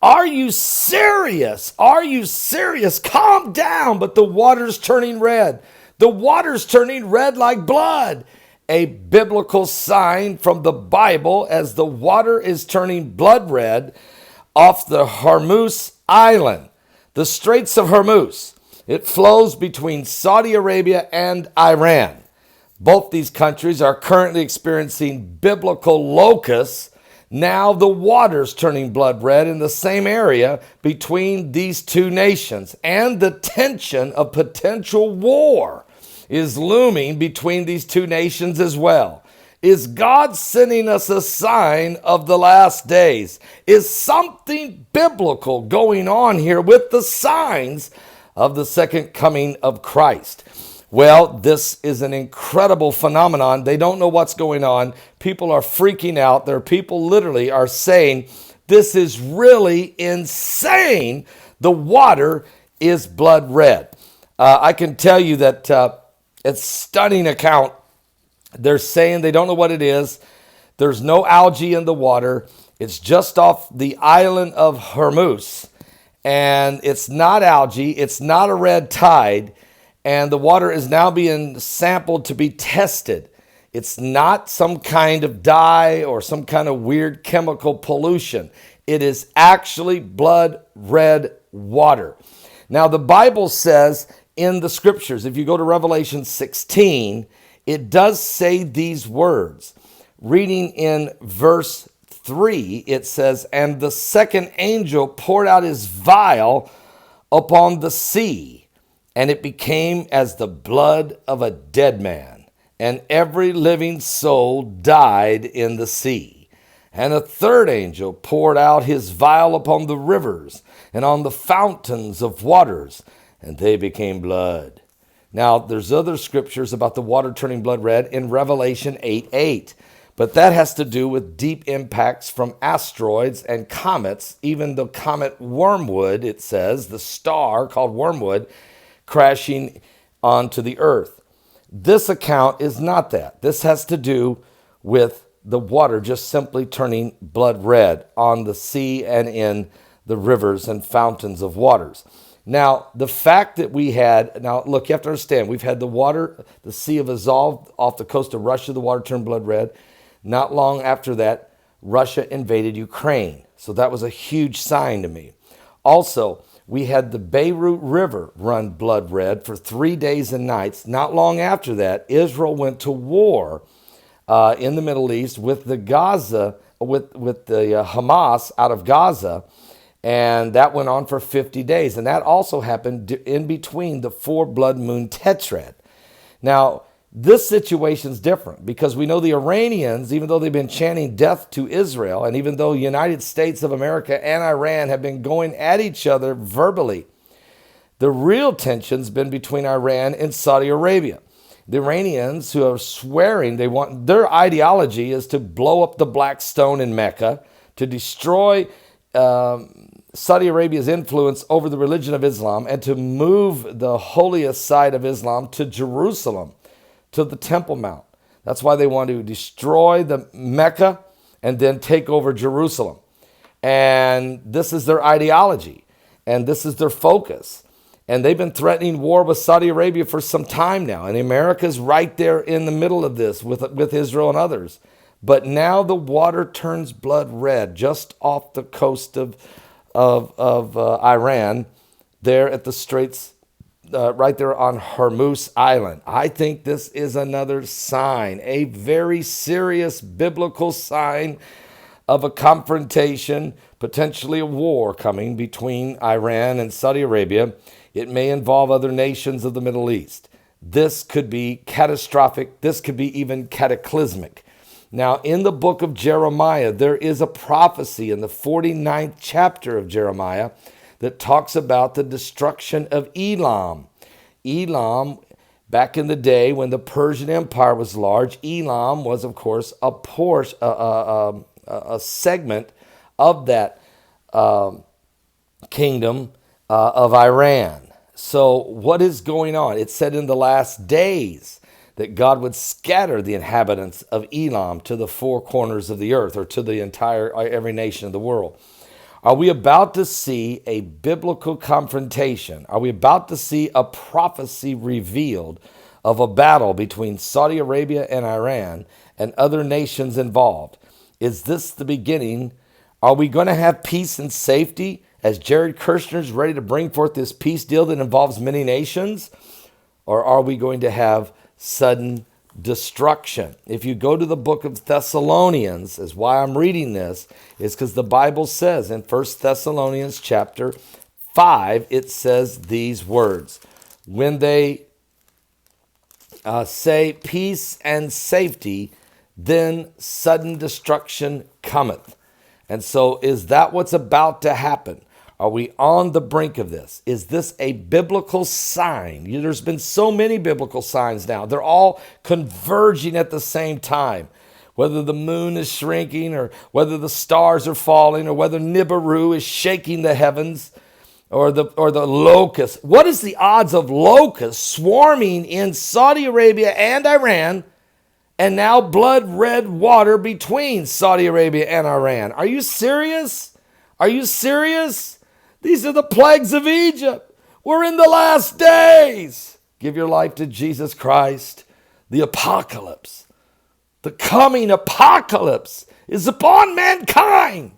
Are you serious? Are you serious? Calm down. But the water's turning red. The water's turning red like blood. A biblical sign from the Bible as the water is turning blood red off the Hormuz island, the Straits of Hormuz. It flows between Saudi Arabia and Iran. Both these countries are currently experiencing biblical locusts. Now the water's turning blood red in the same area between these two nations, and the tension of potential war is looming between these two nations as well. Is God sending us a sign of the last days? Is something biblical going on here with the signs of the second coming of Christ? Well, this is an incredible phenomenon. They don't know what's going on. People are freaking out. There are people literally are saying, this is really insane. The water is blood red. I can tell you that it's a stunning account. They're saying they don't know what it is. There's no algae in the water. It's just off the island of Hormuz. And it's not algae. It's not a red tide. And the water is now being sampled to be tested. It's not some kind of dye or some kind of weird chemical pollution. It is actually blood red water. Now, the Bible says in the scriptures, if you go to Revelation 16, it does say these words. Reading in verse 3, it says, "And the second angel poured out his vial upon the sea, and it became as the blood of a dead man, and every living soul died in the sea. And a third angel poured out his vial upon the rivers and on the fountains of waters, and they became blood." Now, there's other scriptures about the water turning blood red in Revelation 8:8, but that has to do with deep impacts from asteroids and comets. Even the comet Wormwood, it says, the star called Wormwood, crashing onto the earth. This account is not that. This has to do with the water just simply turning blood red on the sea and in the rivers and fountains of waters. Now, the fact that now look, you have to understand, we've had the Sea of Azov off the coast of Russia, the water turned blood red. Not long after that, Russia invaded Ukraine. So that was a huge sign to me. Also, we had the Beirut River run blood red for 3 days and nights. Not long after that, Israel went to war in the Middle East with the Hamas out of Gaza, and that went on for 50 days. And that also happened in between the 4 blood moon tetrad. Now, this situation's different because we know the Iranians, even though they've been chanting death to Israel, and even though United States of America and Iran have been going at each other verbally, the real tension's been between Iran and Saudi Arabia. The Iranians, who are swearing their ideology is to blow up the Black Stone in Mecca, to destroy Saudi Arabia's influence over the religion of Islam, and to move the holiest side of Islam to Jerusalem, to the Temple Mount. That's why they want to destroy the Mecca and then take over Jerusalem. And this is their ideology, and this is their focus. And they've been threatening war with Saudi Arabia for some time now. And America's right there in the middle of this with Israel and others. But now the water turns blood red just off the coast of Iran, there at the Straits, right there on Hormuz Island. I think this is another sign, a very serious biblical sign of a confrontation, potentially a war coming between Iran and Saudi Arabia. It may involve other nations of the Middle East. This could be catastrophic. This could be even cataclysmic. Now, in the book of Jeremiah, there is a prophecy in the 49th chapter of Jeremiah that talks about the destruction of Elam. Elam, back in the day when the Persian Empire was large, Elam was, of course, a segment of that kingdom of Iran. So what is going on? It said in the last days that God would scatter the inhabitants of Elam to the 4 corners of the earth, or to the every nation of the world. Are we about to see a biblical confrontation? Are we about to see a prophecy revealed of a battle between Saudi Arabia and Iran and other nations involved? Is this the beginning? Are we going to have peace and safety as Jared Kushner is ready to bring forth this peace deal that involves many nations? Or are we going to have sudden destruction? If you go to the book of Thessalonians, is why I'm reading this, is because the Bible says in 1 Thessalonians chapter 5, it says these words. When they say peace and safety, then sudden destruction cometh. And so is that what's about to happen? Are we on the brink of this? Is this a biblical sign? There's been so many biblical signs now. They're all converging at the same time. Whether the moon is shrinking or whether the stars are falling or whether Nibiru is shaking the heavens or the locusts. What is the odds of locusts swarming in Saudi Arabia and Iran and now blood red water between Saudi Arabia and Iran? Are you serious? Are you serious? These are the plagues of Egypt. We're in the last days. Give your life to Jesus Christ. The apocalypse, the coming apocalypse is upon mankind.